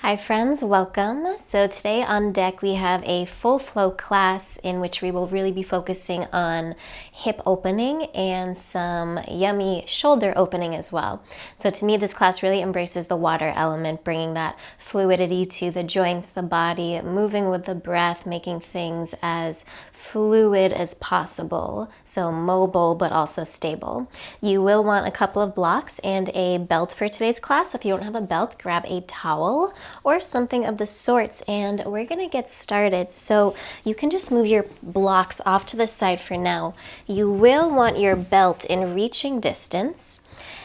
Hi friends, welcome. So today on deck we have a full flow class in which we will really be focusing on hip opening and some yummy shoulder opening as well. So to me this class really embraces the water element, bringing that fluidity to the joints, the body, moving with the breath, making things as fluid as possible. So mobile but also stable. You will want a couple of blocks and a belt for today's class. If you don't have a belt, grab a towel or something of the sorts, and we're gonna get started. So you can just move your blocks off to the side for now. You will want your belt in reaching distance,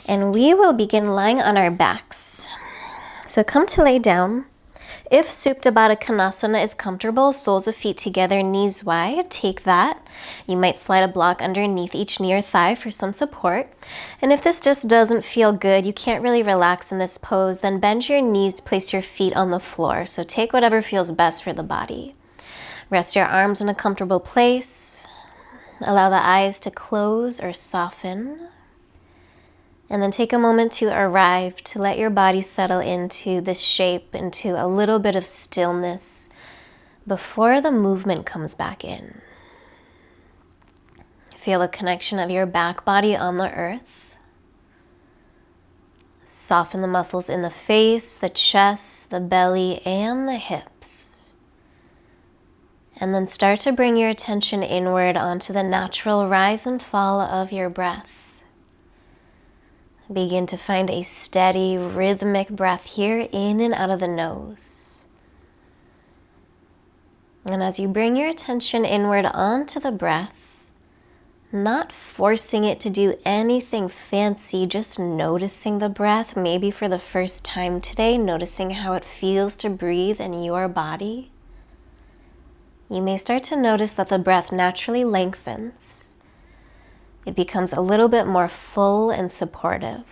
and we will begin lying on our backs. So come to lay down. If Supta Baddha Konasana is comfortable, soles of feet together, knees wide, take that. You might slide a block underneath each knee or thigh for some support. And if this just doesn't feel good, you can't really relax in this pose, then bend your knees, place your feet on the floor. So take whatever feels best for the body. Rest your arms in a comfortable place. Allow the eyes to close or soften. And then take a moment to arrive, to let your body settle into this shape, into a little bit of stillness before the movement comes back in. Feel a connection of your back body on the earth. Soften the muscles in the face, the chest, the belly, and the hips. And then start to bring your attention inward onto the natural rise and fall of your breath. Begin to find a steady, rhythmic breath here in and out of the nose. And as you bring your attention inward onto the breath, not forcing it to do anything fancy, just noticing the breath, maybe for the first time today, noticing how it feels to breathe in your body. You may start to notice that the breath naturally lengthens. It becomes a little bit more full and supportive.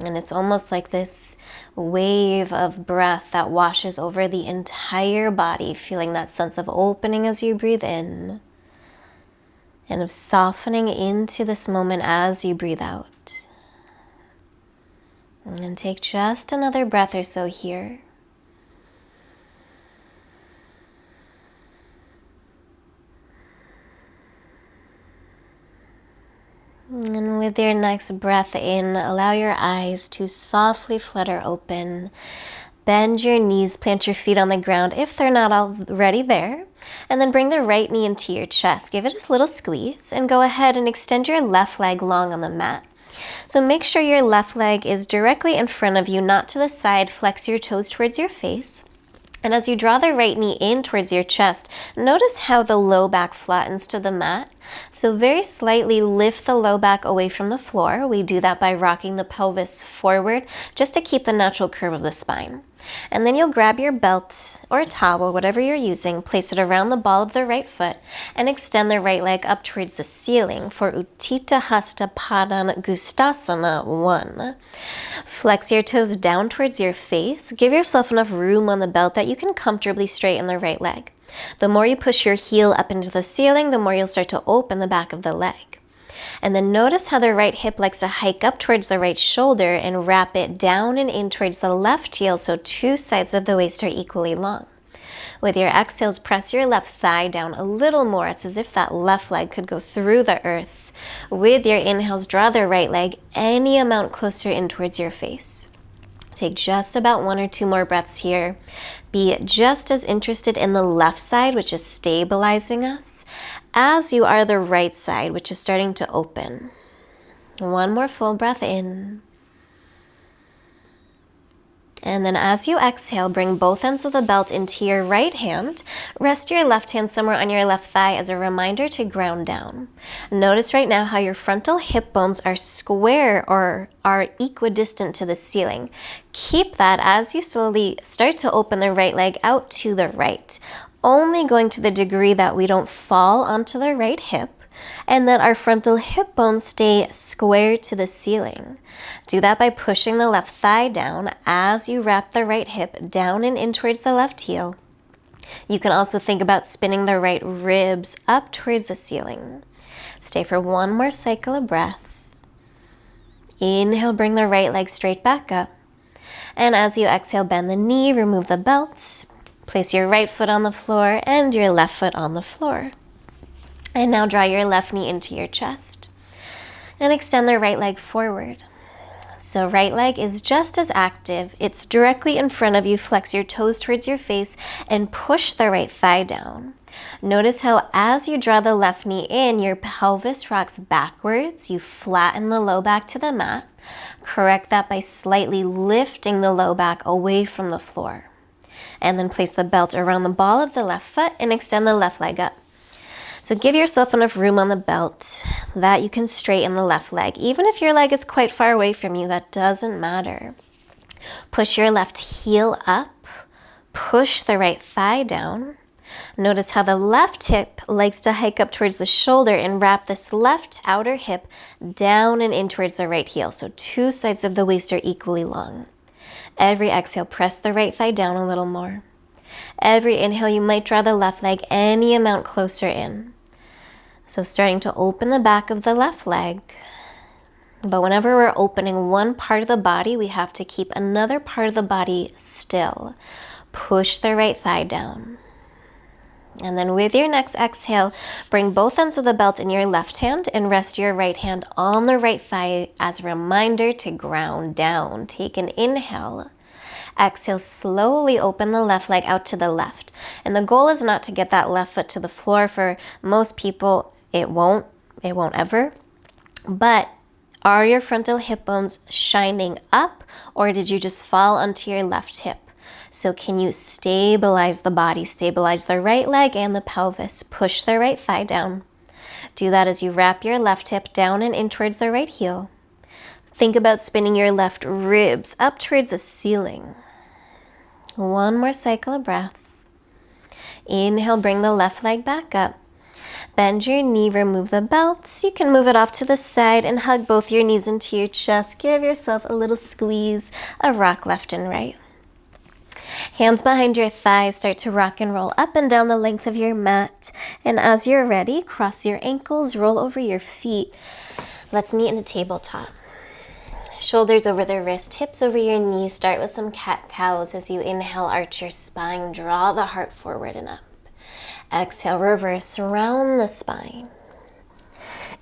And it's almost like this wave of breath that washes over the entire body, feeling that sense of opening as you breathe in, and of softening into this moment as you breathe out. And then take just another breath or so here. And with your next breath in, allow your eyes to softly flutter open. Bend your knees, plant your feet on the ground if they're not already there. And then bring the right knee into your chest. Give it a little squeeze and go ahead and extend your left leg long on the mat. So make sure your left leg is directly in front of you, not to the side. Flex your toes towards your face. And as you draw the right knee in towards your chest, notice how the low back flattens to the mat. So very slightly lift the low back away from the floor. We do that by rocking the pelvis forward just to keep the natural curve of the spine. And then you'll grab your belt or towel, whatever you're using, place it around the ball of the right foot, and extend the right leg up towards the ceiling for Utthita Hasta Padangusthasana 1. Flex your toes down towards your face. Give yourself enough room on the belt that you can comfortably straighten the right leg. The more you push your heel up into the ceiling, the more you'll start to open the back of the leg. And then notice how the right hip likes to hike up towards the right shoulder and wrap it down and in towards the left heel, so two sides of the waist are equally long. With your exhales, press your left thigh down a little more. It's as if that left leg could go through the earth. With your inhales, draw the right leg any amount closer in towards your face. Take just about one or two more breaths here. Be just as interested in the left side, which is stabilizing us, as you are the right side, which is starting to open. One more full breath in. And then as you exhale, bring both ends of the belt into your right hand. Rest your left hand somewhere on your left thigh as a reminder to ground down. Notice right now how your frontal hip bones are square or are equidistant to the ceiling. Keep that as you slowly start to open the right leg out to the right, only going to the degree that we don't fall onto the right hip, and that our frontal hip bones stay square to the ceiling. Do that by pushing the left thigh down as you wrap the right hip down and in towards the left heel. You can also think about spinning the right ribs up towards the ceiling. Stay for one more cycle of breath. Inhale, bring the right leg straight back up. And as you exhale, bend the knee, remove the belt, place your right foot on the floor and your left foot on the floor. And now draw your left knee into your chest and extend the right leg forward. So right leg is just as active. It's directly in front of you. Flex your toes towards your face and push the right thigh down. Notice how as you draw the left knee in, your pelvis rocks backwards. You flatten the low back to the mat. Correct that by slightly lifting the low back away from the floor. And then place the belt around the ball of the left foot and extend the left leg up. So give yourself enough room on the belt that you can straighten the left leg. Even if your leg is quite far away from you, that doesn't matter. Push your left heel up. Push the right thigh down. Notice how the left hip likes to hike up towards the shoulder and wrap this left outer hip down and in towards the right heel. So two sides of the waist are equally long. Every exhale, press the right thigh down a little more. Every inhale, you might draw the left leg any amount closer in. So starting to open the back of the left leg. But whenever we're opening one part of the body, we have to keep another part of the body still. Push the right thigh down. And then with your next exhale, bring both ends of the belt in your left hand and rest your right hand on the right thigh as a reminder to ground down. Take an inhale. Exhale, slowly open the left leg out to the left. And the goal is not to get that left foot to the floor. For most people, it won't ever. But are your frontal hip bones shining up, or did you just fall onto your left hip? So can you stabilize the body, stabilize the right leg and the pelvis, push the right thigh down. Do that as you wrap your left hip down and in towards the right heel. Think about spinning your left ribs up towards the ceiling. One more cycle of breath. Inhale, bring the left leg back up. Bend your knee, remove the belts. You can move it off to the side and hug both your knees into your chest. Give yourself a little squeeze, a rock left and right. Hands behind your thighs, start to rock and roll up and down the length of your mat. And as you're ready, cross your ankles, roll over your feet. Let's meet in a tabletop. Shoulders over the wrist, hips over your knees. Start with some cat-cows. As you inhale, arch your spine, draw the heart forward and up. Exhale, reverse, round the spine.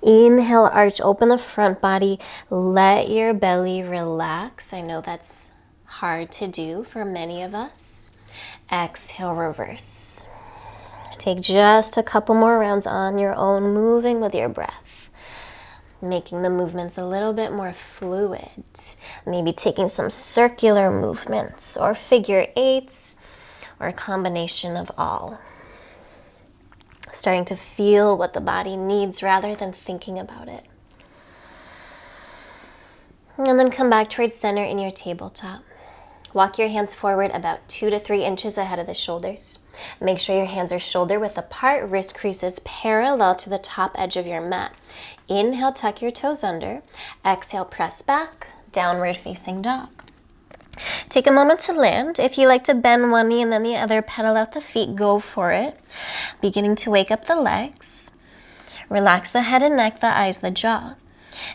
Inhale, arch, open the front body. Let your belly relax. I know that's hard to do for many of us. Exhale, reverse. Take just a couple more rounds on your own, moving with your breath, making the movements a little bit more fluid. Maybe taking some circular movements or figure eights or a combination of all. Starting to feel what the body needs rather than thinking about it. And then come back towards center in your tabletop. Walk your hands forward about 2 to 3 inches ahead of the shoulders. Make sure your hands are shoulder width apart, wrist creases parallel to the top edge of your mat. Inhale, tuck your toes under. Exhale, press back, downward facing dog. Take a moment to land. If you like to bend one knee and then the other, pedal out the feet, go for it. Beginning to wake up the legs. Relax the head and neck, the eyes, the jaw.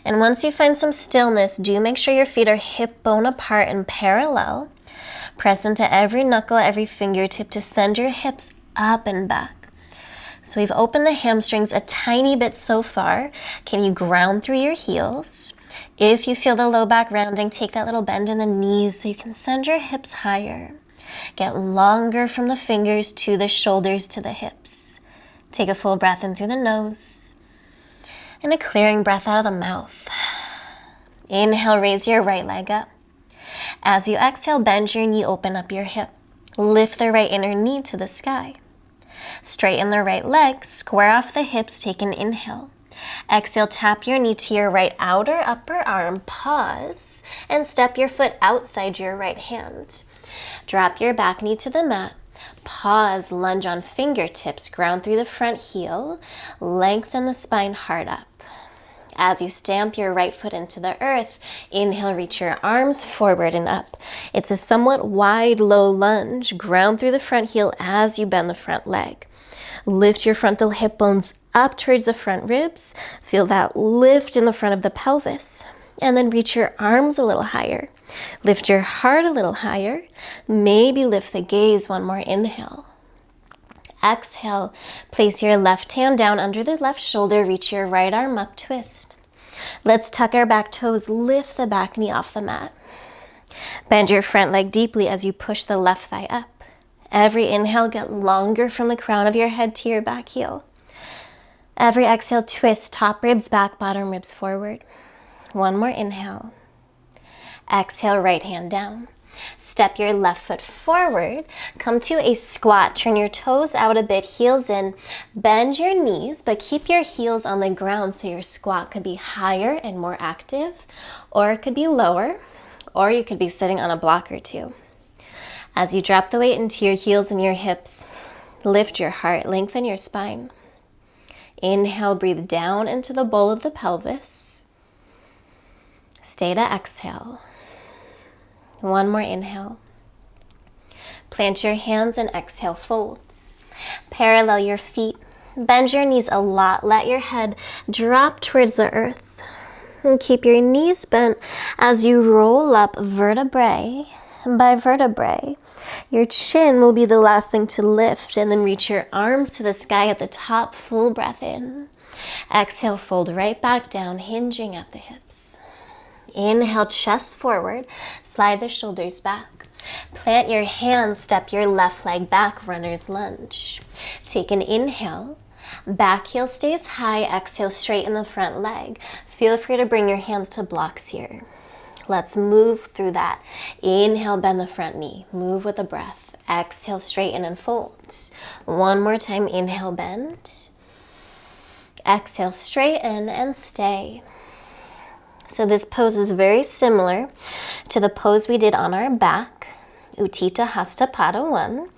And once you find some stillness, do make sure your feet are hip bone apart and parallel. Press into every knuckle, every fingertip to send your hips up and back. So we've opened the hamstrings a tiny bit so far. Can you ground through your heels? If you feel the low back rounding, take that little bend in the knees so you can send your hips higher. Get longer from the fingers to the shoulders to the hips. Take a full breath in through the nose. And a clearing breath out of the mouth. Inhale, raise your right leg up. As you exhale, bend your knee, open up your hip. Lift the right inner knee to the sky. Straighten the right leg, square off the hips, take an inhale. Exhale, tap your knee to your right outer upper arm, pause, and step your foot outside your right hand. Drop your back knee to the mat. Pause, lunge on fingertips, ground through the front heel, lengthen the spine hard up. As you stamp your right foot into the earth, inhale, reach your arms forward and up. It's a somewhat wide, low lunge. Ground through the front heel as you bend the front leg. Lift your frontal hip bones up towards the front ribs. Feel that lift in the front of the pelvis. And then reach your arms a little higher. Lift your heart a little higher. Maybe lift the gaze. One more inhale. Exhale, place your left hand down under the left shoulder. Reach your right arm up, twist. Let's tuck our back toes. Lift the back knee off the mat. Bend your front leg deeply as you push the left thigh up. Every inhale, get longer from the crown of your head to your back heel. Every exhale, twist, top ribs back, bottom ribs forward. One more inhale. Exhale, right hand down. Step your left foot forward. Come to a squat. Turn your toes out a bit, heels in. Bend your knees, but keep your heels on the ground so your squat could be higher and more active, or it could be lower, or you could be sitting on a block or two. As you drop the weight into your heels and your hips, lift your heart, lengthen your spine. Inhale, breathe down into the bowl of the pelvis. Stay to exhale. One more inhale. Plant your hands and exhale, folds. Parallel your feet. Bend your knees a lot. Let your head drop towards the earth. And keep your knees bent as you roll up vertebrae by vertebrae. Your chin will be the last thing to lift, and then reach your arms to the sky at the top. Full breath in. Exhale, fold right back down, hinging at the hips. Inhale, chest forward, slide the shoulders back. Plant your hands, step your left leg back, runner's lunge. Take an inhale, back heel stays high, exhale, straighten the front leg. Feel free to bring your hands to blocks here. Let's move through that. Inhale, bend the front knee, move with the breath. Exhale, straighten and fold. One more time, inhale, bend. Exhale, straighten and stay. So this pose is very similar to the pose we did on our back, Utthita Hasta Pada 1.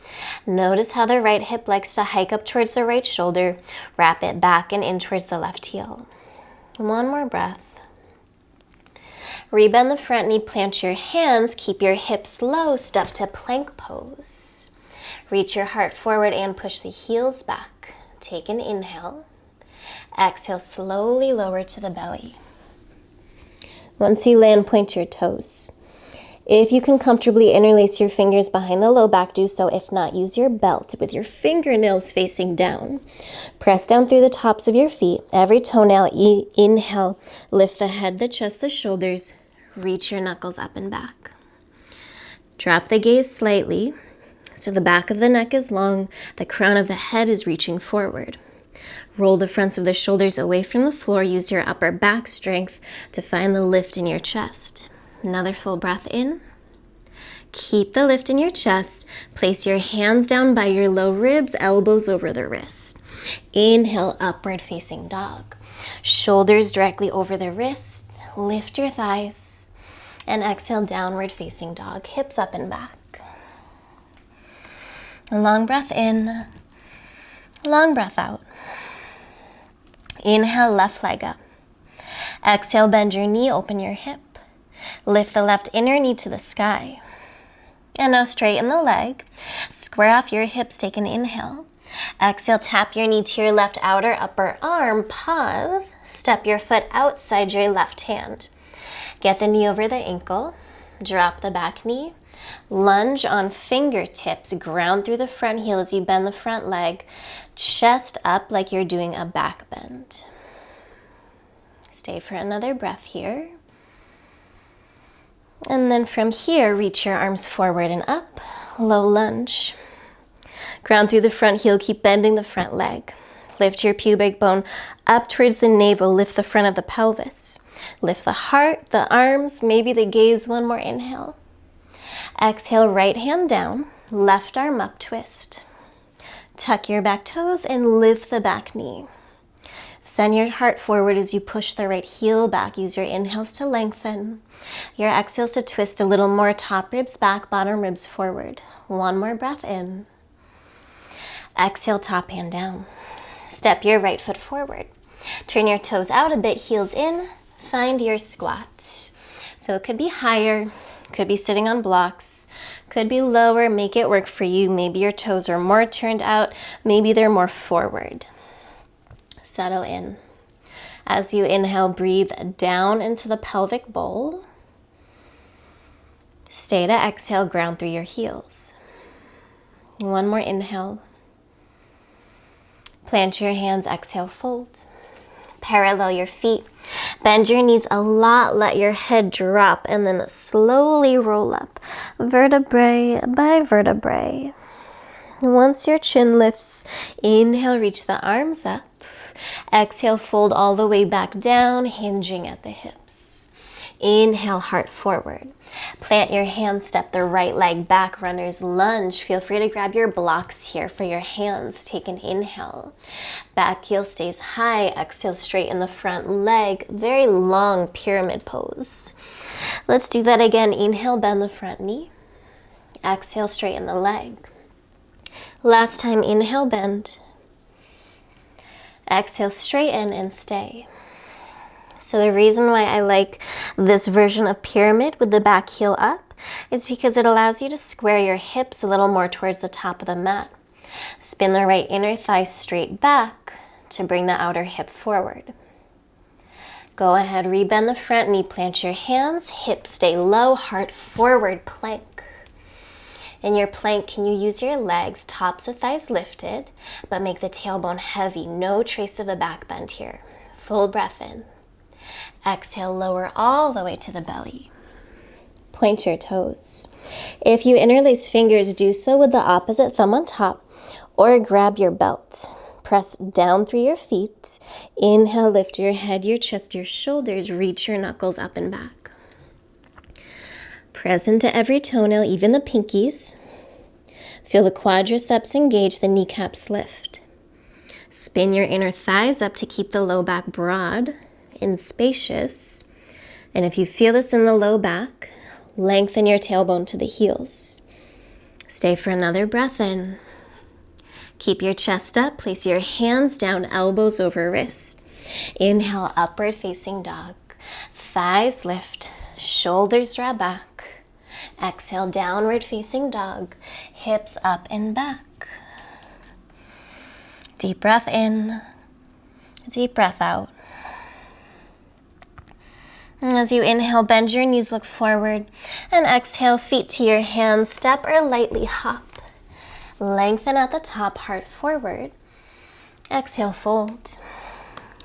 Notice how the right hip likes to hike up towards the right shoulder, wrap it back and in towards the left heel. One more breath. Rebend the front knee, plant your hands, keep your hips low, step to plank pose. Reach your heart forward and push the heels back. Take an inhale. Exhale, slowly lower to the belly. Once you land, point your toes. If you can comfortably interlace your fingers behind the low back, do so. If not, use your belt with your fingernails facing down. Press down through the tops of your feet. Every toenail, inhale, lift the head, the chest, the shoulders. Reach your knuckles up and back. Drop the gaze slightly so the back of the neck is long, the crown of the head is reaching forward. Roll the fronts of the shoulders away from the floor. Use your upper back strength to find the lift in your chest. Another full breath in. Keep the lift in your chest. Place your hands down by your low ribs, elbows over the wrist. Inhale, upward facing dog. Shoulders directly over the wrist. Lift your thighs. And exhale, downward facing dog. Hips up and back. A long breath in. Long breath out. Inhale, left leg up. Exhale, bend your knee, open your hip. Lift the left inner knee to the sky. And now straighten the leg. Square off your hips, take an inhale. Exhale, tap your knee to your left outer upper arm. Pause. Step your foot outside your left hand. Get the knee over the ankle. Drop the back knee. Lunge on fingertips. Ground through the front heel as you bend the front leg. Chest up like you're doing a back bend. Stay for another breath here. And then from here, reach your arms forward and up. Low lunge. Ground through the front heel. Keep bending the front leg. Lift your pubic bone up towards the navel. Lift the front of the pelvis. Lift the heart, the arms, maybe the gaze. One more inhale. Exhale, right hand down. Left arm up, twist. Tuck your back toes and lift the back knee. Send your heart forward as you push the right heel back. Use your inhales to lengthen. Your exhales to twist a little more. Top ribs back, bottom ribs forward. One more breath in. Exhale, top hand down. Step your right foot forward. Turn your toes out a bit, heels in. Find your squat. So it could be higher, could be sitting on blocks, could be lower. Make it work for you. Maybe your toes are more turned out. Maybe they're more forward. Settle in. As you inhale, breathe down into the pelvic bowl. Stay to exhale, ground through your heels. One more inhale. Plant your hands, exhale, fold. Parallel your feet. Bend your knees a lot, let your head drop, and then slowly roll up, vertebrae by vertebrae. Once your chin lifts, inhale, reach the arms up. Exhale, fold all the way back down, hinging at the hips. Inhale, heart forward. Plant your hands, step the right leg back, runner's lunge. Feel free to grab your blocks here for your hands. Take an inhale. Back heel stays high. Exhale, straighten the front leg. Very long pyramid pose. Let's do that again. Inhale, bend the front knee. Exhale, straighten the leg. Last time, inhale, bend. Exhale, straighten and stay. So the reason why I like this version of pyramid with the back heel up is because it allows you to square your hips a little more towards the top of the mat. Spin the right inner thigh straight back to bring the outer hip forward. Go ahead, rebend the front knee, plant your hands, hips stay low, heart forward, plank. In your plank, can you use your legs, tops of thighs lifted, but make the tailbone heavy, no trace of a back bend here. Full breath in. Exhale, lower all the way to the belly. Point your toes. If you interlace fingers, do so with the opposite thumb on top or grab your belt. Press down through your feet. Inhale, lift your head, your chest, your shoulders. Reach your knuckles up and back. Press into every toenail, even the pinkies. Feel the quadriceps engage, the kneecaps lift. Spin your inner thighs up to keep the low back broad and spacious. And if you feel this in the low back, lengthen your tailbone to the heels. Stay for another breath in. Keep your chest up, place your hands down, elbows over wrist. Inhale, upward facing dog. Thighs lift, shoulders draw back. Exhale, downward facing dog, hips up and back. Deep breath in, deep breath out. As you inhale, bend your knees, look forward, and exhale, feet to your hands, step or lightly hop. Lengthen at the top, heart forward. Exhale, fold.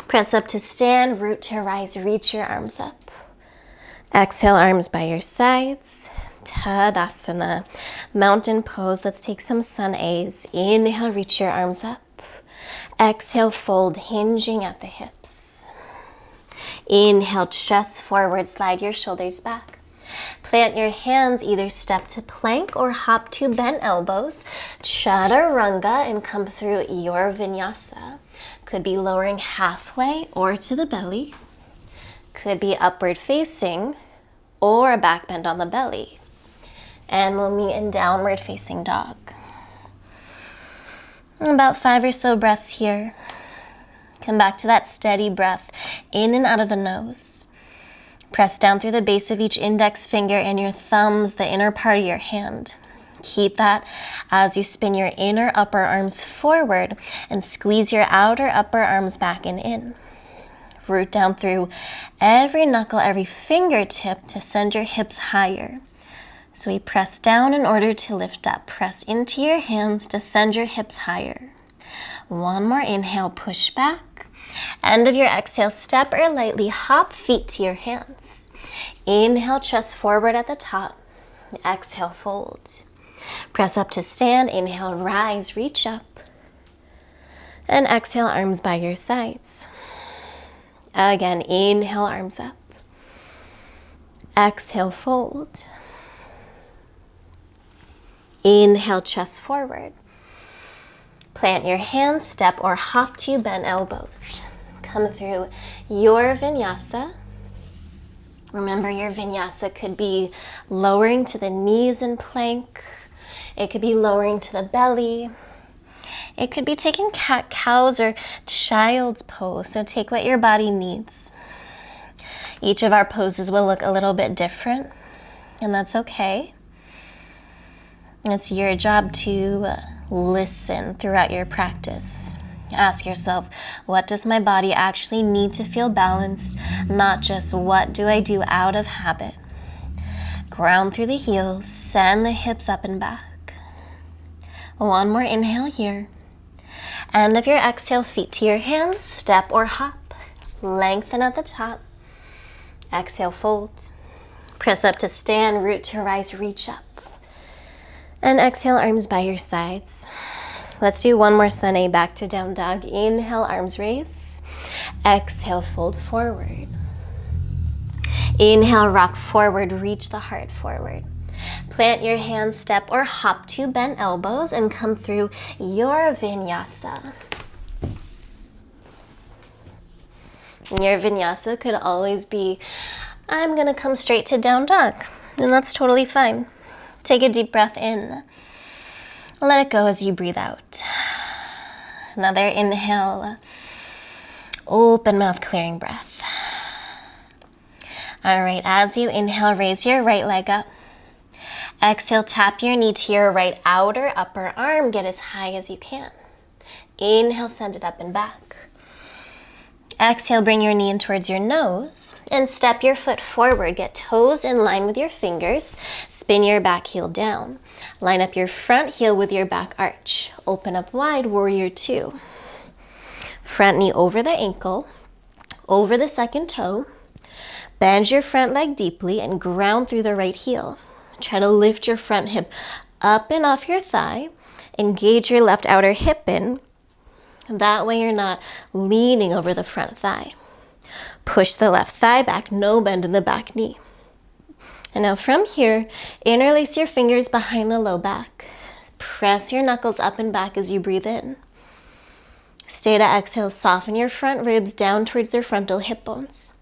Press up to stand, root to rise, reach your arms up. Exhale, arms by your sides. Tadasana, mountain pose. Let's take some sun A's. Inhale, reach your arms up. Exhale, fold, hinging at the hips. Inhale, chest forward, slide your shoulders back. Plant your hands, either step to plank or hop to bent elbows. Chaturanga and come through your vinyasa. Could be lowering halfway or to the belly. Could be upward facing or a back bend on the belly. And we'll meet in downward facing dog. About 5 or so breaths here. Come back to that steady breath in and out of the nose. Press down through the base of each index finger and your thumbs, the inner part of your hand. Keep that as you spin your inner upper arms forward and squeeze your outer upper arms back and in. Root down through every knuckle, every fingertip to send your hips higher. So we press down in order to lift up. Press into your hands to send your hips higher. One more inhale, push back. End of your exhale, step or lightly hop, feet to your hands. Inhale, chest forward at the top. Exhale, fold. Press up to stand. Inhale, rise, reach up. And exhale, arms by your sides. Again, inhale, arms up. Exhale, fold. Inhale, chest forward. Plant your hands, step or hop to bent elbows. Come through your vinyasa. Remember, your vinyasa could be lowering to the knees in plank. It could be lowering to the belly. It could be taking cat cows or child's pose. So take what your body needs. Each of our poses will look a little bit different, and that's okay. It's your job to listen throughout your practice Ask yourself, what does my body actually need to feel balanced, not just what do I do out of habit. Ground through the heels, send the hips up and back. One more inhale here. End of your exhale, feet to your hands, step or hop. Lengthen at the top. Exhale, fold. Press up to stand, root to rise, reach up. And exhale, arms by your sides. Let's do one more sun back to down dog. Inhale, arms raise. Exhale, fold forward. Inhale, rock forward, reach the heart forward. Plant your hands, step or hop to bent elbows and come through your Vinyasa. Your Vinyasa could always be, I'm gonna come straight to down dog, and that's totally fine. Take a deep breath in. Let it go as you breathe out. Another inhale. Open mouth, clearing breath. All right, as you inhale, raise your right leg up. Exhale, tap your knee to your right outer upper arm. Get as high as you can. Inhale, send it up and back. Exhale, bring your knee in towards your nose and step your foot forward. Get toes in line with your fingers. Spin your back heel down. Line up your front heel with your back arch. Open up wide, warrior two. Front knee over the ankle, over the second toe. Bend your front leg deeply and ground through the right heel. Try to lift your front hip up and off your thigh. Engage your left outer hip in. That way you're not leaning over the front thigh. Push the left thigh back, no bend in the back knee. And now from here, interlace your fingers behind the low back. Press your knuckles up and back as you breathe in. Stay to exhale, soften your front ribs down towards their frontal hip bones.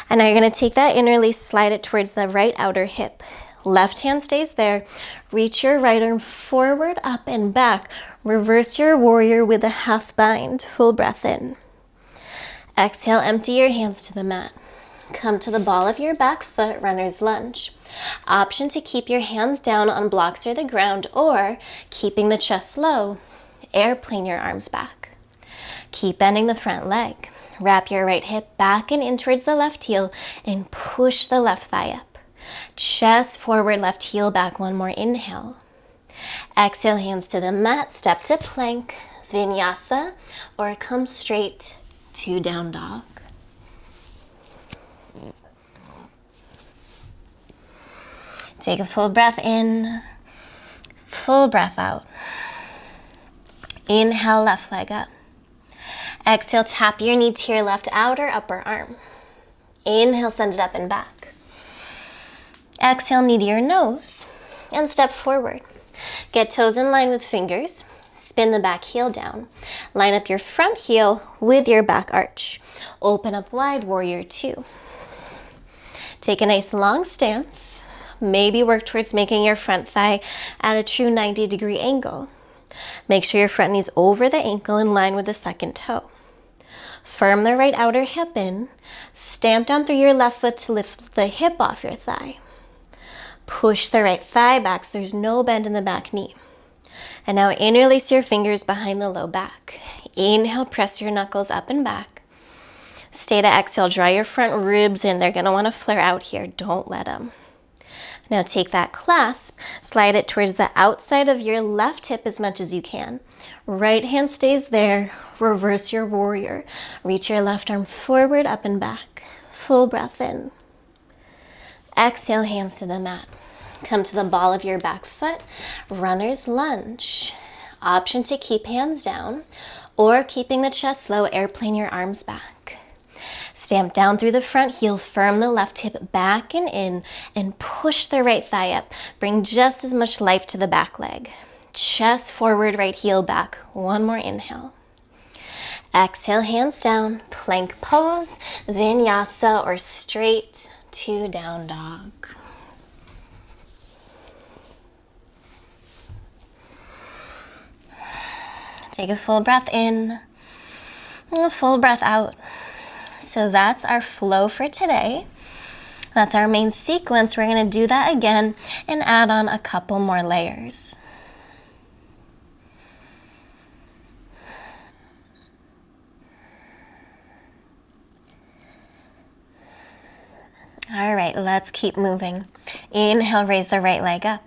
And now you're gonna take that interlace, slide it towards the right outer hip. Left hand stays there. Reach your right arm forward, up and back. Reverse your warrior with a half bind. Full breath in. Exhale, empty your hands to the mat. Come to the ball of your back foot, runner's lunge. Option to keep your hands down on blocks or the ground, or keeping the chest low, airplane your arms back. Keep bending the front leg. Wrap your right hip back and in towards the left heel and push the left thigh up. Chest forward, left heel back. One more inhale. Exhale, hands to the mat, step to plank, Vinyasa, or come straight to down dog. Take a full breath in, full breath out. Inhale, left leg up. Exhale, tap your knee to your left outer upper arm. Inhale, send it up and back. Exhale, knee to your nose and step forward. Get toes in line with fingers. Spin the back heel down. Line up your front heel with your back arch. Open up wide, warrior two. Take a nice long stance. Maybe work towards making your front thigh at a true 90-degree angle. Make sure your front knee's over the ankle in line with the second toe. Firm the right outer hip in. Stamp down through your left foot to lift the hip off your thigh. Push the right thigh back so there's no bend in the back knee. And now interlace your fingers behind the low back. Inhale, press your knuckles up and back. Stay to exhale, draw your front ribs in. They're gonna wanna flare out here, don't let them. Now take that clasp, slide it towards the outside of your left hip as much as you can. Right hand stays there, reverse your warrior. Reach your left arm forward, up and back. Full breath in. Exhale, hands to the mat. Come to the ball of your back foot, runner's lunge. Option to keep hands down, or keeping the chest low, airplane your arms back. Stamp down through the front heel, firm the left hip back and in, and push the right thigh up. Bring just as much life to the back leg. Chest forward, right heel back. One more inhale. Exhale, hands down, plank pose, Vinyasa, or straight to down dog. Take a full breath in and a full breath out. So that's our flow for today. That's our main sequence. We're going to do that again and add on a couple more layers. right, let's keep moving. Inhale, raise the right leg up.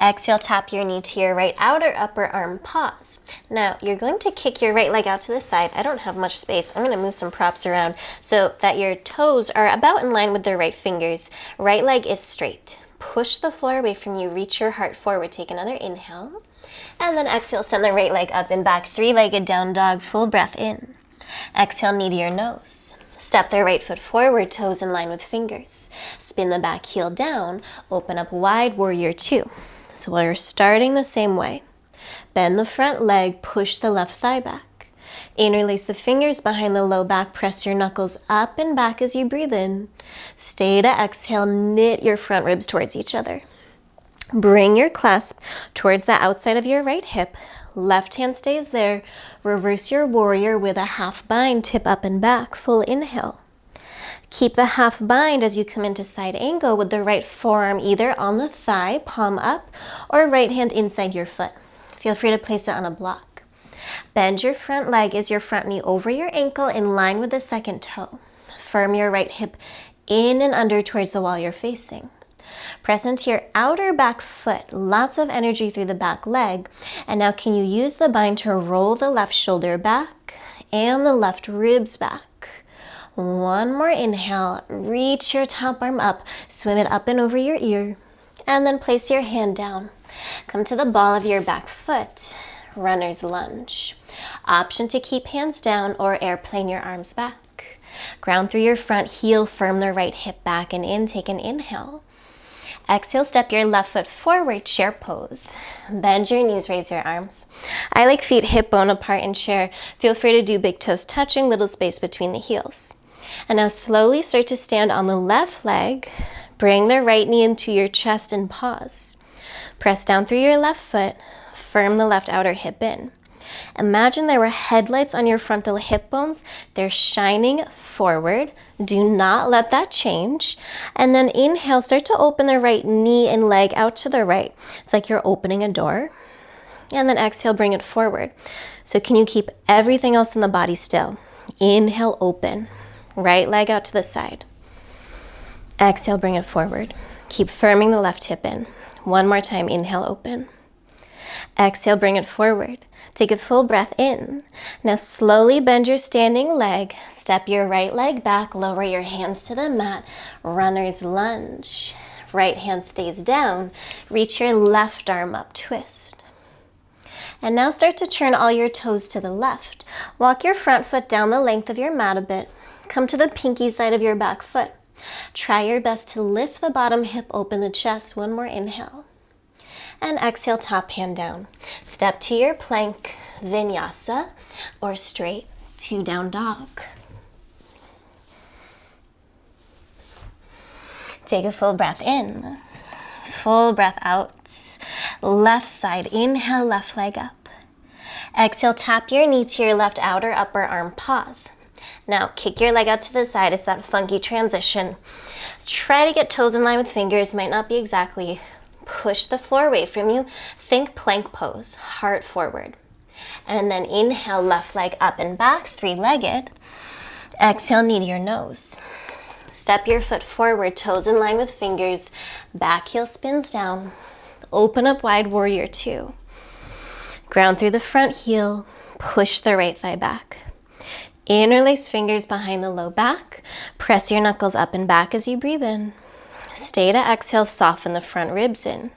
Exhale, tap your knee to your right outer upper arm, pause. Now, you're going to kick your right leg out to the side. I don't have much space. I'm going to move some props around so that your toes are about in line with the right fingers. Right leg is straight. Push the floor away from you. Reach your heart forward. Take another inhale. And then exhale, send the right leg up and back. Three-legged down dog. Full breath in. Exhale, knee to your nose. Step the right foot forward, toes in line with fingers. Spin the back heel down. Open up wide, warrior two. So we're starting the same way. Bend the front leg, push the left thigh back. Interlace the fingers behind the low back, press your knuckles up and back as you breathe in. Stay to exhale, knit your front ribs towards each other. Bring your clasp towards the outside of your right hip. Left hand stays there. Reverse your warrior with a half bind, tip up and back, full inhale. Keep the half bind as you come into side angle with the right forearm either on the thigh, palm up, or right hand inside your foot. Feel free to place it on a block. Bend your front leg as your front knee over your ankle in line with the second toe. Firm your right hip in and under towards the wall you're facing. Press into your outer back foot, lots of energy through the back leg. And now can you use the bind to roll the left shoulder back and the left ribs back? One more inhale, reach your top arm up, swim it up and over your ear, and then place your hand down. Come to the ball of your back foot, runner's lunge. Option to keep hands down or airplane your arms back. Ground through your front heel, firm the right hip back and in, take an inhale. Exhale, step your left foot forward, chair pose. Bend your knees, raise your arms. I like feet hip bone apart in chair. Feel free to do big toes touching, little space between the heels. And now slowly start to stand on the left leg. Bring the right knee into your chest and pause. Press down through your left foot. Firm the left outer hip in. Imagine there were headlights on your frontal hip bones. They're shining forward. Do not let that change. And then inhale, start to open the right knee and leg out to the right. It's like you're opening a door. And then exhale, bring it forward. So can you keep everything else in the body still? Inhale, open. Right leg out to the side. Exhale, bring it forward. Keep firming the left hip in. One more time, inhale, open. Exhale, bring it forward. Take a full breath in. Now slowly bend your standing leg. Step your right leg back, lower your hands to the mat. Runner's lunge. Right hand stays down. Reach your left arm up, twist. And now start to turn all your toes to the left. Walk your front foot down the length of your mat a bit. Come to the pinky side of your back foot. Try your best to lift the bottom hip, open the chest. One more inhale. And exhale, top hand down. Step to your plank, Vinyasa, or straight to down dog. Take a full breath in, full breath out. Left side, inhale, left leg up. Exhale, tap your knee to your left outer upper arm, pause. Now, kick your leg out to the side. It's that funky transition. Try to get toes in line with fingers. Might not be exactly. Push the floor away from you. Think plank pose, heart forward. And then inhale, left leg up and back, three-legged. Exhale, knee to your nose. Step your foot forward, toes in line with fingers. Back heel spins down. Open up wide, warrior two. Ground through the front heel. Push the right thigh back. Interlace fingers behind the low back. Press your knuckles up and back as you breathe in. Stay to exhale, soften the front ribs in.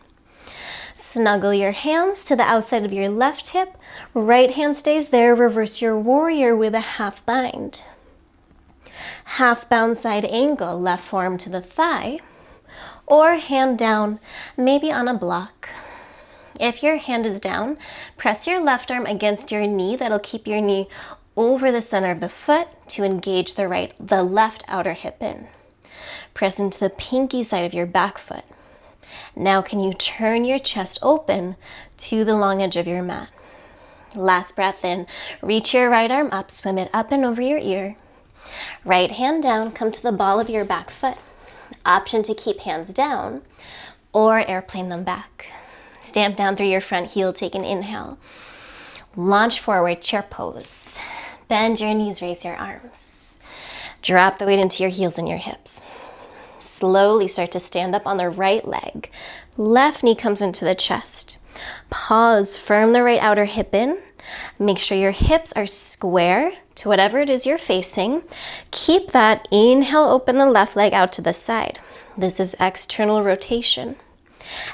Snuggle your hands to the outside of your left hip. Right hand stays there. Reverse your warrior with a half bind. Half bound side angle, left forearm to the thigh. Or hand down, maybe on a block. If your hand is down, press your left arm against your knee. That'll keep your knee over the center of the foot to engage the left outer hip in. Press into the pinky side of your back foot. Now can you turn your chest open to the long edge of your mat? Last breath in, reach your right arm up, swim it up and over your ear. Right hand down, come to the ball of your back foot. Option to keep hands down or airplane them back. Stamp down through your front heel, take an inhale. Launch forward, chair pose. Bend your knees, raise your arms. Drop the weight into your heels and your hips. Slowly start to stand up on the right leg. Left knee comes into the chest. Pause, firm the right outer hip in. Make sure your hips are square to whatever it is you're facing. Keep that. Inhale, open the left leg out to the side. This is external rotation.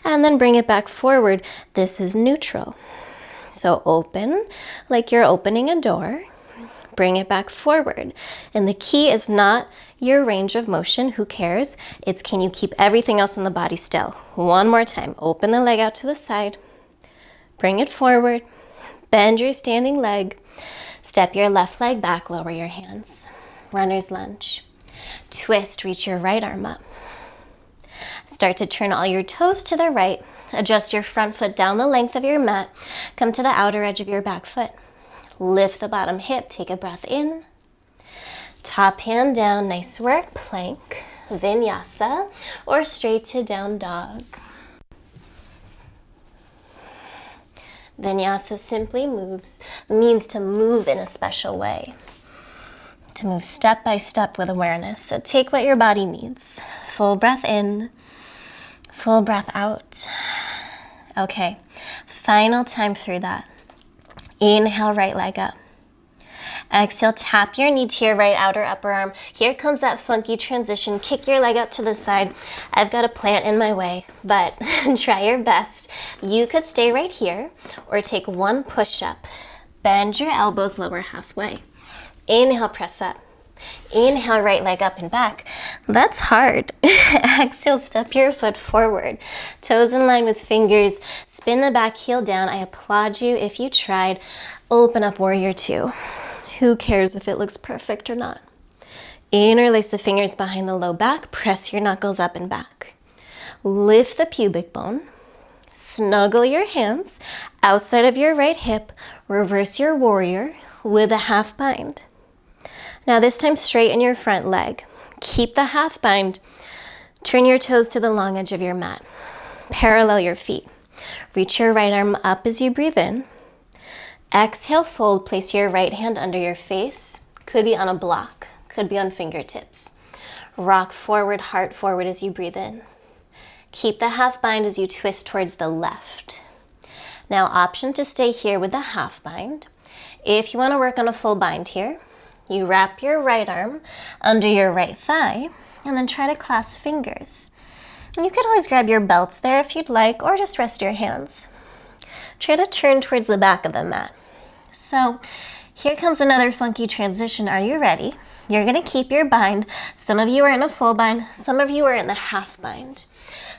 And then bring it back forward. This is neutral. So open like you're opening a door. Bring it back forward. And the key is not your range of motion, who cares? It's can you keep everything else in the body still? One more time. Open the leg out to the side. Bring it forward. Bend your standing leg. Step your left leg back, lower your hands. Runner's lunge. Twist, reach your right arm up. Start to turn all your toes to the right. Adjust your front foot down the length of your mat. Come to the outer edge of your back foot. Lift the bottom hip, take a breath in. Top hand down, nice work. Plank, Vinyasa, or straight to down dog. Vinyasa simply means to move in a special way. To move step by step with awareness. So take what your body needs. Full breath in, full breath out. Okay, final time through that. Inhale, right leg up. Exhale, tap your knee to your right outer upper arm. Here comes that funky transition. Kick your leg out to the side. I've got a plant in my way, but try your best. You could stay right here or take one push-up. Bend your elbows lower halfway. Inhale, press up. Inhale, right leg up and back. That's hard. Exhale, step your foot forward. Toes in line with fingers. Spin the back heel down. I applaud you if you tried. Open up warrior two. Who cares if it looks perfect or not? Interlace the fingers behind the low back. Press your knuckles up and back. Lift the pubic bone. Snuggle your hands outside of your right hip. Reverse your warrior with a half bind. Now this time straighten your front leg. Keep the half bind. Turn your toes to the long edge of your mat. Parallel your feet. Reach your right arm up as you breathe in. Exhale, fold. Place your right hand under your face. Could be on a block. Could be on fingertips. Rock forward, heart forward as you breathe in. Keep the half bind as you twist towards the left. Now option to stay here with the half bind. If you want to work on a full bind here, you wrap your right arm under your right thigh and then try to clasp fingers. You could always grab your belts there if you'd like, or just rest your hands. Try to turn towards the back of the mat. So here comes another funky transition. Are you ready? You're going to keep your bind. Some of you are in a full bind. Some of you are in the half bind.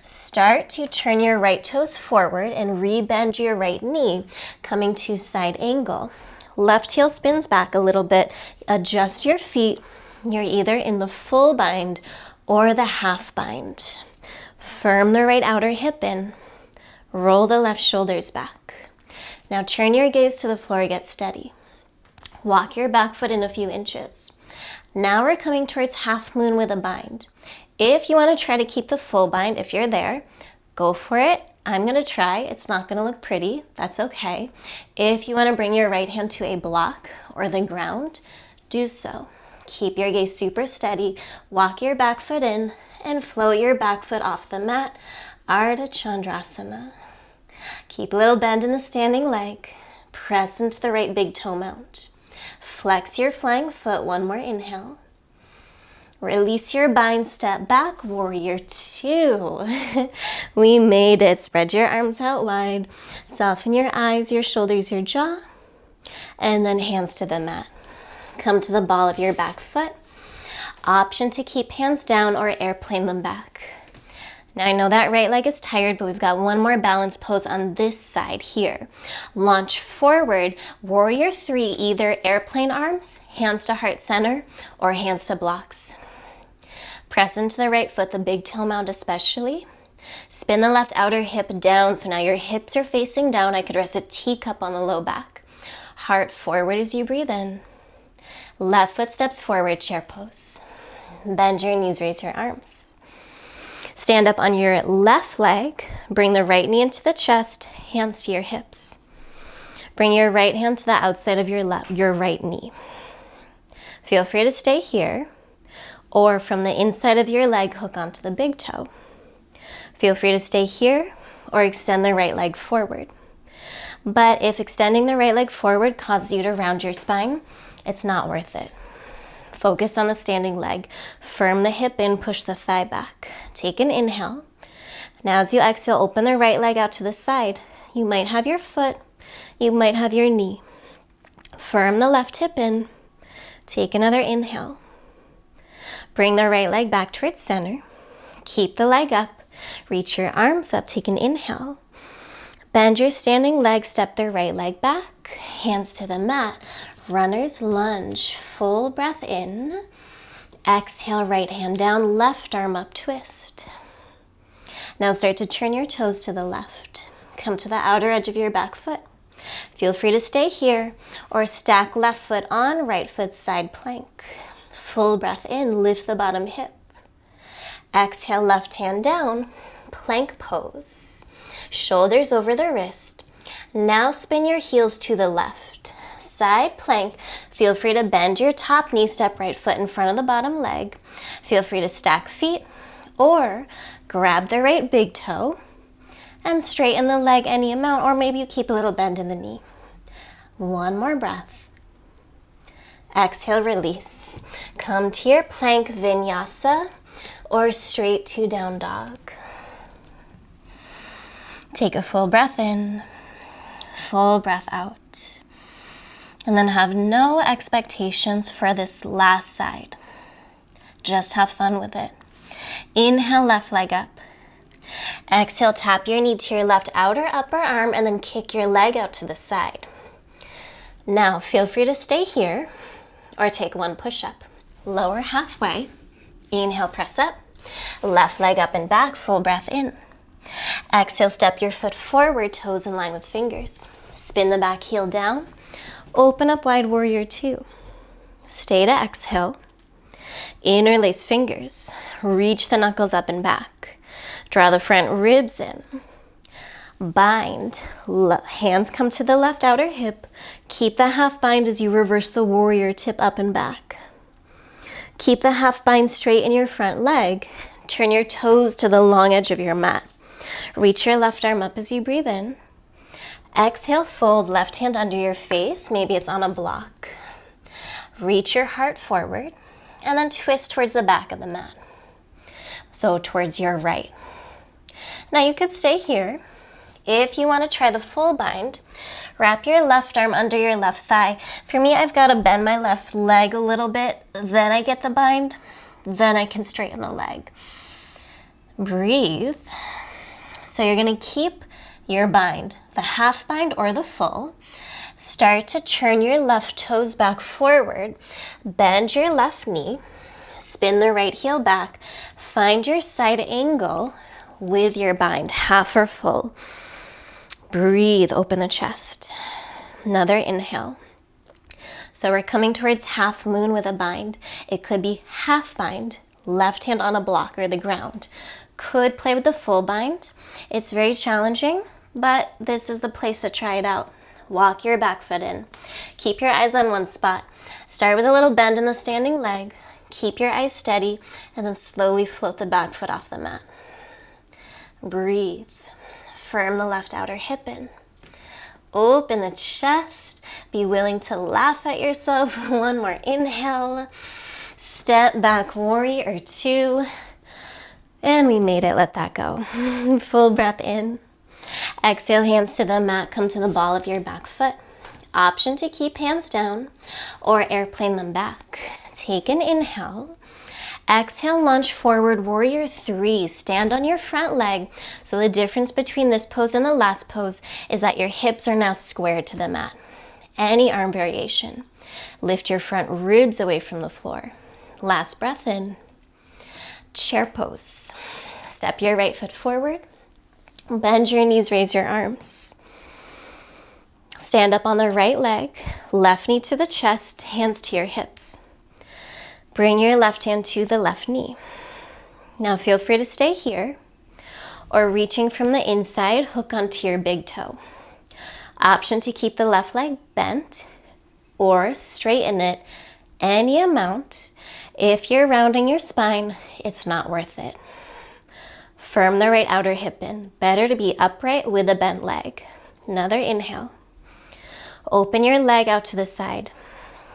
Start to turn your right toes forward and rebend your right knee, coming to side angle. Left heel spins back a little bit. Adjust your feet. You're either in the full bind or the half bind. Firm the right outer hip in. Roll the left shoulders back. Now turn your gaze to the floor, get steady. Walk your back foot in a few inches. Now we're coming towards half moon with a bind. If you want to try to keep the full bind, if you're there, go for it. I'm going to try. It's not going to look pretty. That's okay. If you want to bring your right hand to a block or the ground, do so. Keep your gaze super steady. Walk your back foot in and float your back foot off the mat. Ardha Chandrasana. Keep a little bend in the standing leg. Press into the right big toe mount. Flex your flying foot. One more inhale. Release your bind, step back, warrior two. We made it. Spread your arms out wide. Soften your eyes, your shoulders, your jaw. And then hands to the mat. Come to the ball of your back foot. Option to keep hands down or airplane them back. Now I know that right leg is tired, but we've got one more balance pose on this side here. Launch forward, warrior three, either airplane arms, hands to heart center, or hands to blocks. Press into the right foot, the big toe mound especially. Spin the left outer hip down, so now your hips are facing down. I could rest a teacup on the low back. Heart forward as you breathe in. Left foot steps forward, chair pose. Bend your knees, raise your arms. Stand up on your left leg. Bring the right knee into the chest, hands to your hips. Bring your right hand to the outside of your right knee. Feel free to stay here. Or from the inside of your leg, hook onto the big toe. Feel free to stay here or extend the right leg forward. But if extending the right leg forward causes you to round your spine, it's not worth it. Focus on the standing leg. Firm the hip in, push the thigh back. Take an inhale. Now as you exhale, open the right leg out to the side. You might have your foot, you might have your knee. Firm the left hip in. Take another inhale. Bring the right leg back towards center. Keep the leg up. Reach your arms up. Take an inhale. Bend your standing leg. Step the right leg back. Hands to the mat. Runner's lunge. Full breath in. Exhale, right hand down. Left arm up, twist. Now start to turn your toes to the left. Come to the outer edge of your back foot. Feel free to stay here or stack left foot on, right foot side plank. Full breath in, lift the bottom hip. Exhale, left hand down, plank pose. Shoulders over the wrist. Now spin your heels to the left. Side plank. Feel free to bend your top knee, step right foot in front of the bottom leg. Feel free to stack feet or grab the right big toe and straighten the leg any amount, or maybe you keep a little bend in the knee. One more breath. Exhale, release. Come to your plank vinyasa or straight to down dog. Take a full breath in, full breath out. And then have no expectations for this last side. Just have fun with it. Inhale, left leg up. Exhale, tap your knee to your left outer upper arm and then kick your leg out to the side. Now, feel free to stay here or take one push-up. Lower halfway. Inhale, press up. Left leg up and back, full breath in. Exhale, step your foot forward, toes in line with fingers. Spin the back heel down. Open up wide, warrior two. Stay to exhale. Interlace fingers. Reach the knuckles up and back. Draw the front ribs in. Bind. Hands come to the left outer hip. Keep the half bind as you reverse the warrior tip up and back. Keep the half bind straight in your front leg. Turn your toes to the long edge of your mat. Reach your left arm up as you breathe in. Exhale, fold left hand under your face. Maybe it's on a block. Reach your heart forward and then twist towards the back of the mat. So towards your right. Now you could stay here. If you want to try the full bind, wrap your left arm under your left thigh. For me, I've got to bend my left leg a little bit, then I get the bind, then I can straighten the leg. Breathe. So you're going to keep your bind, the half bind or the full. Start to turn your left toes back forward, bend your left knee, spin the right heel back, find your side angle with your bind, half or full. Breathe, open the chest. Another inhale. So we're coming towards half moon with a bind. It could be half bind, left hand on a block or the ground. Could play with the full bind. It's very challenging, but this is the place to try it out. Walk your back foot in. Keep your eyes on one spot. Start with a little bend in the standing leg. Keep your eyes steady and then slowly float the back foot off the mat. Breathe. Firm the left outer hip in. Open the chest. Be willing to laugh at yourself. One more inhale. Step back, warrior two. And we made it. Let that go. Full breath in. Exhale, hands to the mat. Come to the ball of your back foot. Option to keep hands down or airplane them back. Take an inhale. Exhale, lunge forward, warrior three. Stand on your front leg. So the difference between this pose and the last pose is that your hips are now squared to the mat. Any arm variation. Lift your front ribs away from the floor. Last breath in. Chair pose. Step your right foot forward. Bend your knees, raise your arms. Stand up on the right leg. Left knee to the chest, hands to your hips. Bring your left hand to the left knee. Now feel free to stay here or reaching from the inside, hook onto your big toe. Option to keep the left leg bent or straighten it any amount. If you're rounding your spine, it's not worth it. Firm the right outer hip in. Better to be upright with a bent leg. Another inhale. Open your leg out to the side.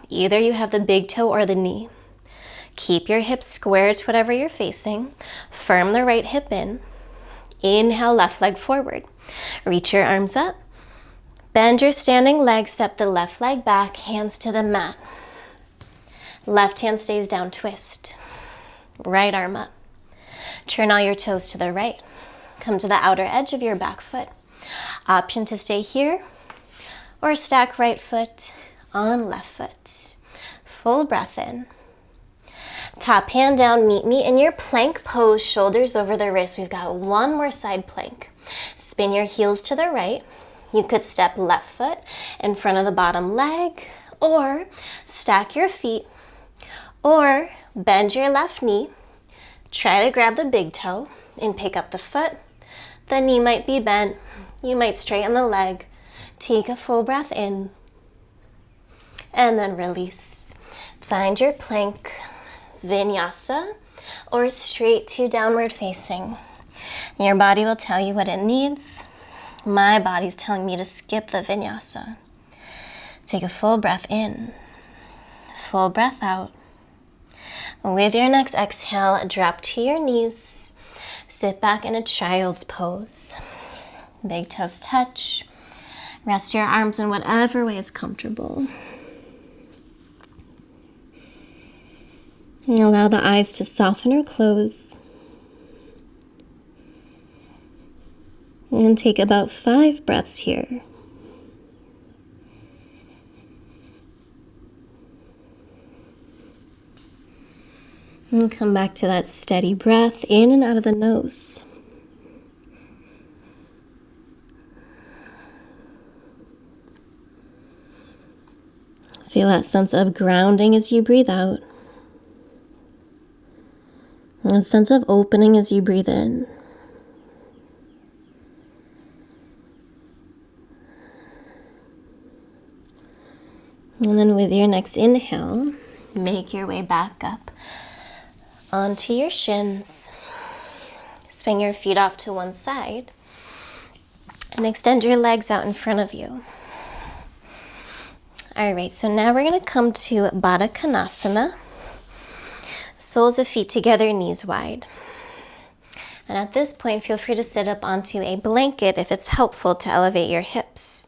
Either you have the big toe or the knee. Keep your hips square to whatever you're facing. Firm the right hip in. Inhale, left leg forward. Reach your arms up. Bend your standing leg, step the left leg back, hands to the mat. Left hand stays down, twist. Right arm up. Turn all your toes to the right. Come to the outer edge of your back foot. Option to stay here or stack right foot on left foot. Full breath in. Top hand down, meet me in your plank pose, shoulders over the wrists. We've got one more side plank. Spin your heels to the right. You could step left foot in front of the bottom leg, or stack your feet, or bend your left knee. Try to grab the big toe and pick up the foot. The knee might be bent. You might straighten the leg. Take a full breath in, and then release. Find your plank, Vinyasa, or straight to downward facing. Your body will tell you what it needs. My body's telling me to skip the Vinyasa. Take a full breath in, full breath out. With your next exhale, drop to your knees. Sit back in a child's pose. Big toes touch. Rest your arms in whatever way is comfortable. And allow the eyes to soften or close. And take about 5 breaths here. And come back to that steady breath in and out of the nose. Feel that sense of grounding as you breathe out. And a sense of opening as you breathe in. And then with your next inhale, make your way back up onto your shins. Swing your feet off to one side and extend your legs out in front of you. All right, so now we're going to come to Baddha Konasana. Soles of feet together, knees wide. And at this point, feel free to sit up onto a blanket if it's helpful to elevate your hips.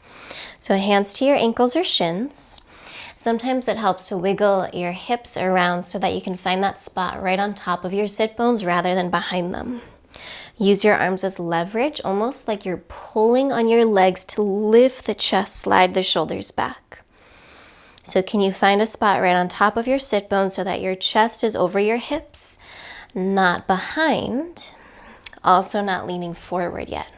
So hands to your ankles or shins. Sometimes it helps to wiggle your hips around so that you can find that spot right on top of your sit bones rather than behind them. Use your arms as leverage, almost like you're pulling on your legs to lift the chest, slide the shoulders back. So can you find a spot right on top of your sit bones so that your chest is over your hips, not behind, also not leaning forward yet.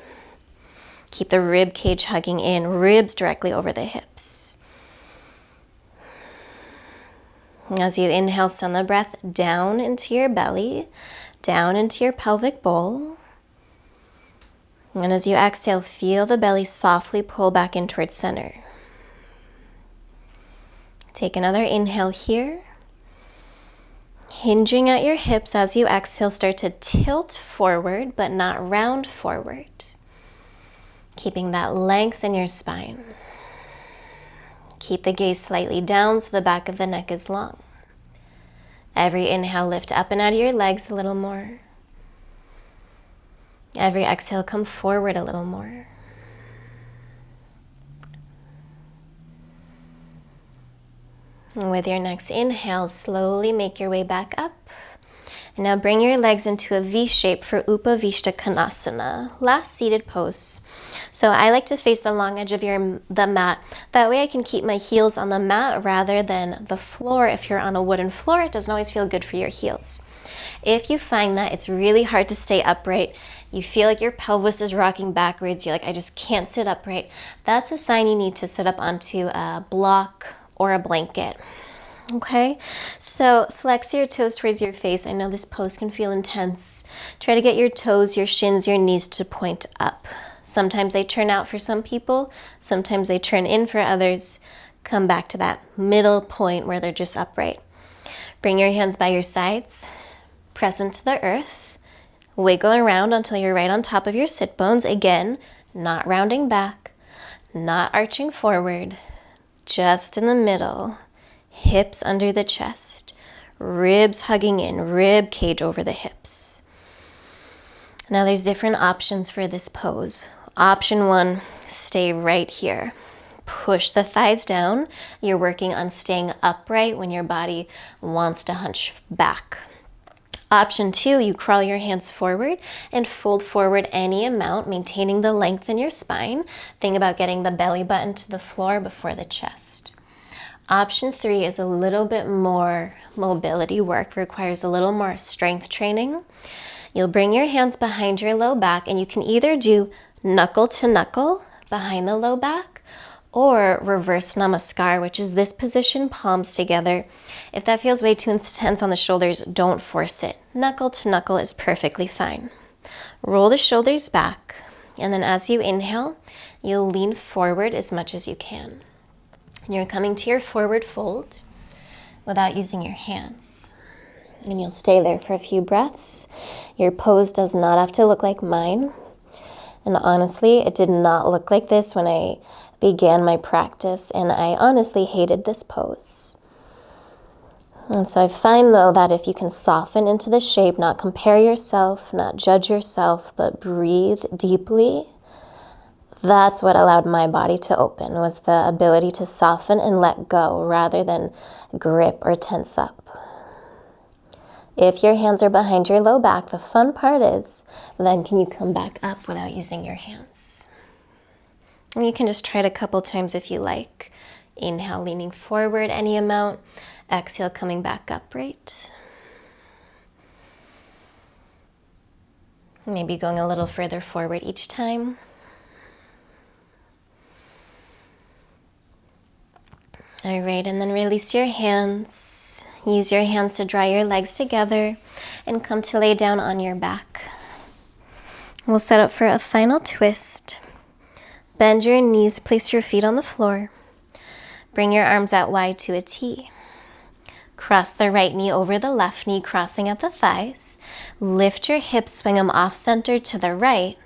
Keep the rib cage hugging in, ribs directly over the hips. As you inhale, send the breath down into your belly, down into your pelvic bowl. And as you exhale, feel the belly softly pull back in towards center. Take another inhale here. Hinging at your hips as you exhale, start to tilt forward, but not round forward. Keeping that length in your spine. Keep the gaze slightly down so the back of the neck is long. Every inhale, lift up and out of your legs a little more. Every exhale, come forward a little more. And with your next inhale, slowly make your way back up. And now bring your legs into a V shape for Upavishta Konasana, last seated pose. So I like to face the long edge of the mat. That way I can keep my heels on the mat rather than the floor. If you're on a wooden floor, it doesn't always feel good for your heels. If you find that it's really hard to stay upright, you feel like your pelvis is rocking backwards, you're like, I just can't sit upright, that's a sign you need to sit up onto a block or a blanket. Okay, so flex your toes towards your face. I know this pose can feel intense. Try to get your toes, your shins, your knees to point up. Sometimes they turn out for some people. Sometimes they turn in for others. Come back to that middle point where they're just upright. Bring your hands by your sides, press into the earth, wiggle around until you're right on top of your sit bones. Again, not rounding back, not arching forward, just in the middle. Hips under the chest, ribs hugging in, rib cage over the hips. Now there's different options for this pose. Option 1, stay right here. Push the thighs down. You're working on staying upright when your body wants to hunch back. Option 2, you crawl your hands forward and fold forward any amount, maintaining the length in your spine. Think about getting the belly button to the floor before the chest. Option 3 is a little bit more mobility work, requires a little more strength training. You'll bring your hands behind your low back, and you can either do knuckle to knuckle behind the low back or reverse namaskar, which is this position, palms together. If that feels way too intense on the shoulders, don't force it. Knuckle to knuckle is perfectly fine. Roll the shoulders back, and then as you inhale, you'll lean forward as much as you can. You're coming to your forward fold without using your hands. And you'll stay there for a few breaths. Your pose does not have to look like mine. And honestly, it did not look like this when I began my practice, and I honestly hated this pose. And so I find, though, that if you can soften into the shape, not compare yourself, not judge yourself, but breathe deeply, that's what allowed my body to open, was the ability to soften and let go rather than grip or tense up. If your hands are behind your low back, the fun part is, then can you come back up without using your hands? And you can just try it a couple times if you like. Inhale, leaning forward any amount. Exhale, coming back upright. Maybe going a little further forward each time. All right, and then release your hands. Use your hands to draw your legs together and come to lay down on your back. We'll set up for a final twist. Bend your knees, place your feet on the floor. Bring your arms out wide to a T. Cross the right knee over the left knee, crossing at the thighs. Lift your hips, swing them off-center to the right,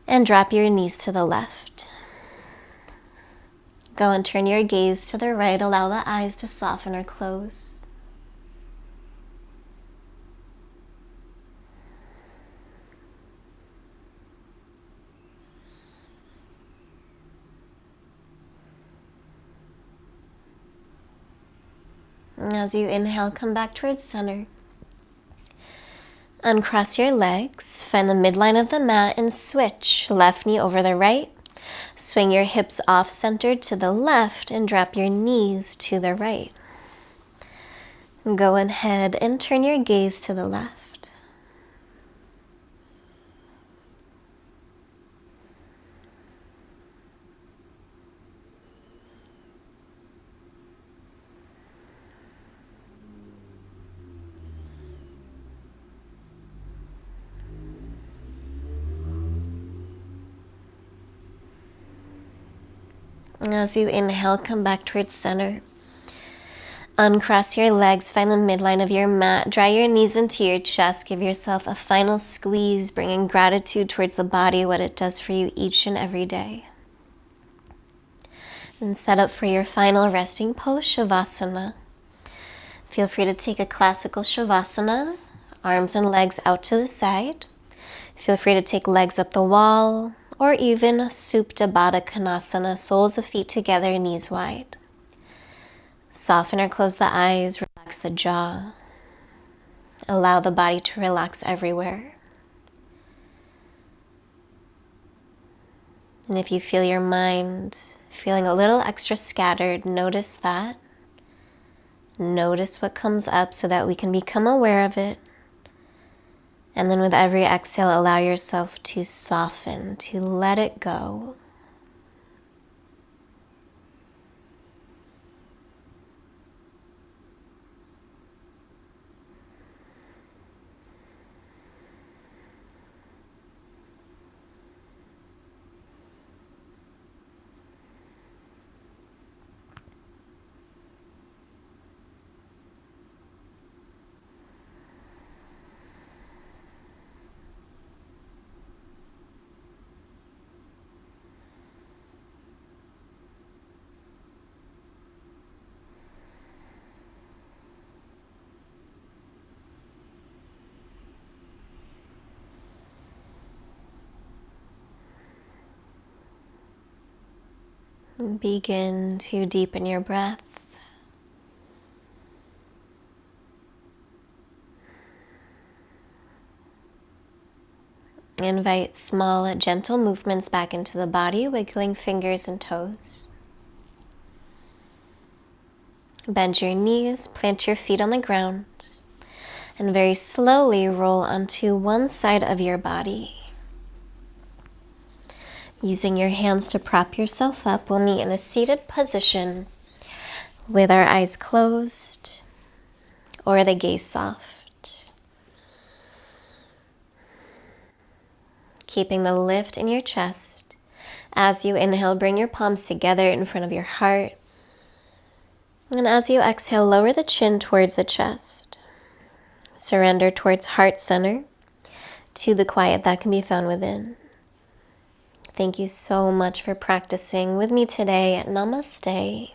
and drop your knees to the left. Go and turn your gaze to the right. Allow the eyes to soften or close. As you inhale, come back towards center. Uncross your legs, find the midline of the mat and switch. Left knee over the right. Swing your hips off-centered to the left and drop your knees to the right. Go ahead and turn your gaze to the left. As you inhale, come back towards center. Uncross your legs, find the midline of your mat, draw your knees into your chest, give yourself a final squeeze, bringing gratitude towards the body, what it does for you each and every day. And set up for your final resting pose, Shavasana. Feel free to take a classical Shavasana, arms and legs out to the side. Feel free to take legs up the wall, or even Supta Baddha Konasana, soles of feet together, knees wide. Soften or close the eyes, relax the jaw. Allow the body to relax everywhere. And if you feel your mind feeling a little extra scattered, notice that. Notice what comes up so that we can become aware of it. And then with every exhale, allow yourself to soften, to let it go. Begin to deepen your breath. Invite small, gentle movements back into the body, wiggling fingers and toes. Bend your knees, plant your feet on the ground, and very slowly roll onto one side of your body. Using your hands to prop yourself up, we'll meet in a seated position with our eyes closed or the gaze soft. Keeping the lift in your chest. As you inhale, bring your palms together in front of your heart. And as you exhale, lower the chin towards the chest. Surrender towards heart center, to the quiet that can be found within. Thank you so much for practicing with me today. Namaste.